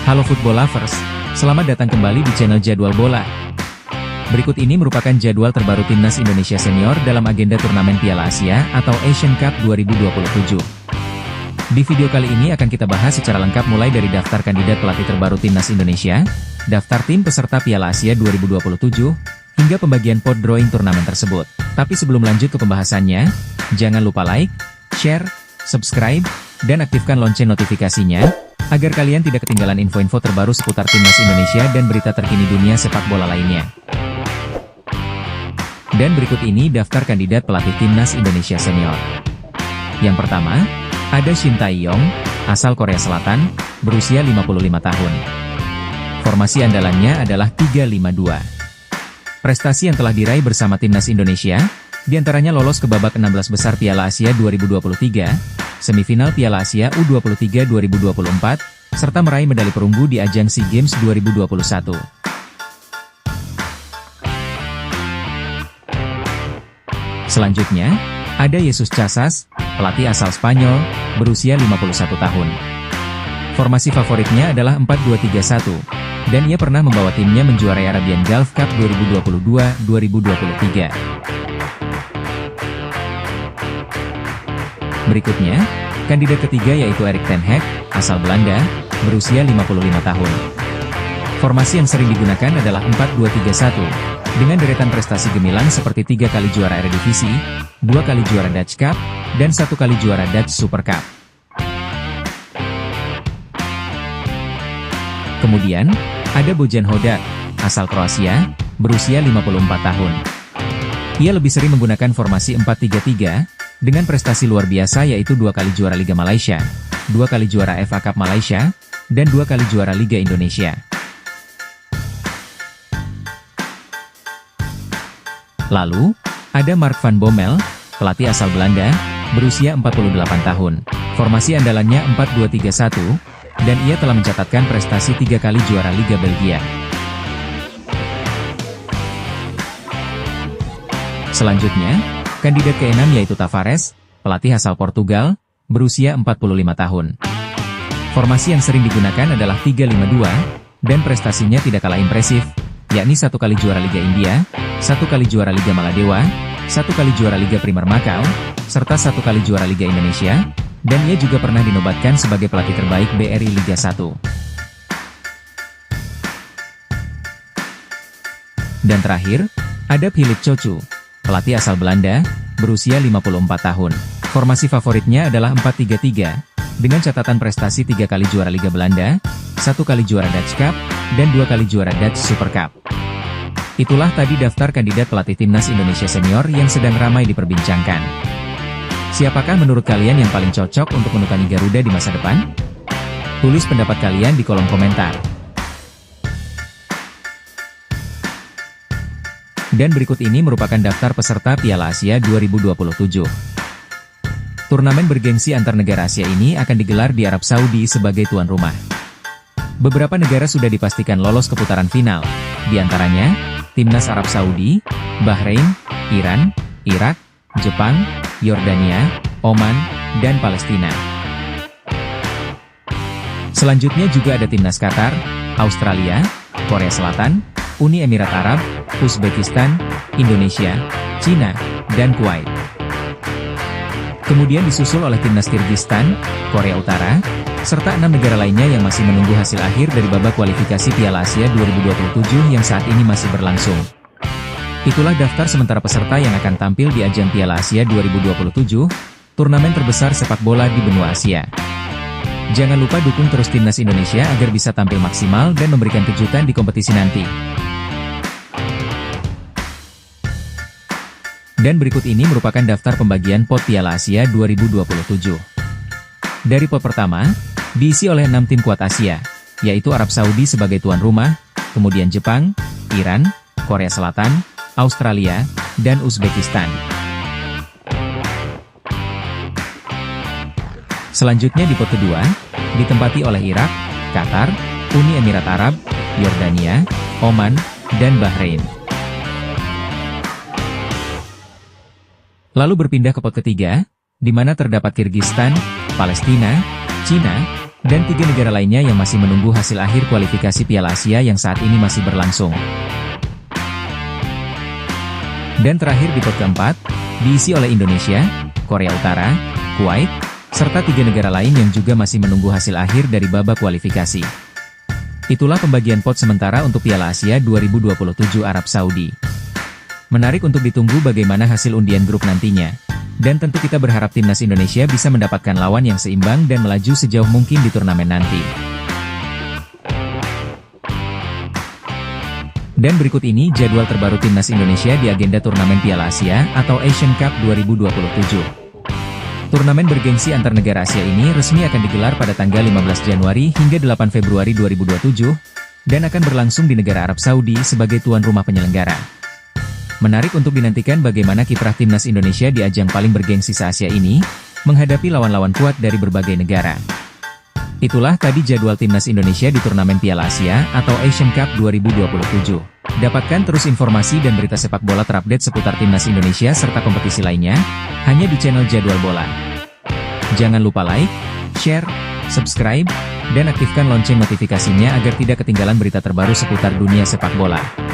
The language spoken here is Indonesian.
Halo Football Lovers, selamat datang kembali di channel Jadwal Bola. Berikut ini merupakan jadwal terbaru Timnas Indonesia Senior dalam agenda turnamen Piala Asia atau Asian Cup 2027. Di video kali ini akan kita bahas secara lengkap mulai dari daftar kandidat pelatih terbaru Timnas Indonesia, daftar tim peserta Piala Asia 2027, hingga pembagian pot drawing turnamen tersebut. Tapi sebelum lanjut ke pembahasannya, jangan lupa like, share, subscribe, dan aktifkan lonceng notifikasinya, agar kalian tidak ketinggalan info-info terbaru seputar Timnas Indonesia dan berita terkini dunia sepak bola lainnya. Dan berikut ini daftar kandidat pelatih Timnas Indonesia Senior. Yang pertama, ada Shin Tae-yong, asal Korea Selatan, berusia 55 tahun. Formasi andalannya adalah 3-5-2. Prestasi yang telah diraih bersama Timnas Indonesia, diantaranya lolos ke babak 16 besar Piala Asia 2023, semifinal Piala Asia U23 2024, serta meraih medali perunggu di ajang SEA Games 2021. Selanjutnya, ada Jesus Casas, pelatih asal Spanyol, berusia 51 tahun. Formasi favoritnya adalah 4-2-3-1, dan ia pernah membawa timnya menjuarai Arabian Gulf Cup 2022-2023. Berikutnya, kandidat ketiga yaitu Erik ten Hag, asal Belanda, berusia 55 tahun. Formasi yang sering digunakan adalah 4-2-3-1, dengan deretan prestasi gemilang seperti 3 kali juara Eredivisie, 2 kali juara Dutch Cup, dan 1 kali juara Dutch Super Cup. Kemudian, ada Bojan Hodak, asal Kroasia, berusia 54 tahun. Ia lebih sering menggunakan formasi 4-3-3, dengan prestasi luar biasa yaitu 2 kali juara Liga Malaysia, 2 kali juara FA Cup Malaysia, dan 2 kali juara Liga Indonesia. Lalu, ada Mark van Bommel, pelatih asal Belanda, berusia 48 tahun. Formasi andalannya 4-2-3-1, dan ia telah mencatatkan prestasi 3 kali juara Liga Belgia. Selanjutnya, kandidat keenam yaitu Tavares, pelatih asal Portugal, berusia 45 tahun. Formasi yang sering digunakan adalah 3-5-2, dan prestasinya tidak kalah impresif, yakni 1 kali juara Liga India, 1 kali juara Liga Maladewa, 1 kali juara Liga Primer Macau, serta 1 kali juara Liga Indonesia, dan ia juga pernah dinobatkan sebagai pelatih terbaik BRI Liga 1. Dan terakhir, ada Philip Cocu, pelatih asal Belanda, berusia 54 tahun. Formasi favoritnya adalah 4-3-3, dengan catatan prestasi 3 kali juara Liga Belanda, 1 kali juara Dutch Cup, dan 2 kali juara Dutch Super Cup. Itulah tadi daftar kandidat pelatih Timnas Indonesia Senior yang sedang ramai diperbincangkan. Siapakah menurut kalian yang paling cocok untuk menukangi Garuda di masa depan? Tulis pendapat kalian di kolom komentar. Dan berikut ini merupakan daftar peserta Piala Asia 2027. Turnamen bergengsi antar negara Asia ini akan digelar di Arab Saudi sebagai tuan rumah. Beberapa negara sudah dipastikan lolos ke putaran final, di antaranya Timnas Arab Saudi, Bahrain, Iran, Irak, Jepang, Yordania, Oman, dan Palestina. Selanjutnya juga ada Timnas Qatar, Australia, Korea Selatan, Uni Emirat Arab, Uzbekistan, Indonesia, Cina, dan Kuwait. Kemudian disusul oleh Timnas Kirgistan, Korea Utara, serta 6 negara lainnya yang masih menunggu hasil akhir dari babak kualifikasi Piala Asia 2027 yang saat ini masih berlangsung. Itulah daftar sementara peserta yang akan tampil di ajang Piala Asia 2027, turnamen terbesar sepak bola di benua Asia. Jangan lupa dukung terus Timnas Indonesia agar bisa tampil maksimal dan memberikan kejutan di kompetisi nanti. Dan berikut ini merupakan daftar pembagian pot Piala Asia 2027. Dari pot pertama, diisi oleh 6 tim kuat Asia, yaitu Arab Saudi sebagai tuan rumah, kemudian Jepang, Iran, Korea Selatan, Australia, dan Uzbekistan. Selanjutnya di pot kedua, ditempati oleh Irak, Qatar, Uni Emirat Arab, Yordania, Oman, dan Bahrain. Lalu berpindah ke pot ketiga, di mana terdapat Kirgistan, Palestina, Cina, dan 3 negara lainnya yang masih menunggu hasil akhir kualifikasi Piala Asia yang saat ini masih berlangsung. Dan terakhir di pot keempat, diisi oleh Indonesia, Korea Utara, Kuwait, serta 3 negara lain yang juga masih menunggu hasil akhir dari babak kualifikasi. Itulah pembagian pot sementara untuk Piala Asia 2027 Arab Saudi. Menarik untuk ditunggu bagaimana hasil undian grup nantinya. Dan tentu kita berharap timnas Indonesia bisa mendapatkan lawan yang seimbang dan melaju sejauh mungkin di turnamen nanti. Dan berikut ini jadwal terbaru timnas Indonesia di agenda turnamen Piala Asia atau Asian Cup 2027. Turnamen bergengsi antar negara Asia ini resmi akan digelar pada tanggal 15 Januari hingga 8 Februari 2027, dan akan berlangsung di negara Arab Saudi sebagai tuan rumah penyelenggara. Menarik untuk dinantikan bagaimana kiprah timnas Indonesia di ajang paling bergengsi se-Asia ini, menghadapi lawan-lawan kuat dari berbagai negara. Itulah tadi jadwal timnas Indonesia di turnamen Piala Asia atau Asian Cup 2027. Dapatkan terus informasi dan berita sepak bola terupdate seputar timnas Indonesia serta kompetisi lainnya, hanya di channel Jadwal Bola. Jangan lupa like, share, subscribe, dan aktifkan lonceng notifikasinya agar tidak ketinggalan berita terbaru seputar dunia sepak bola.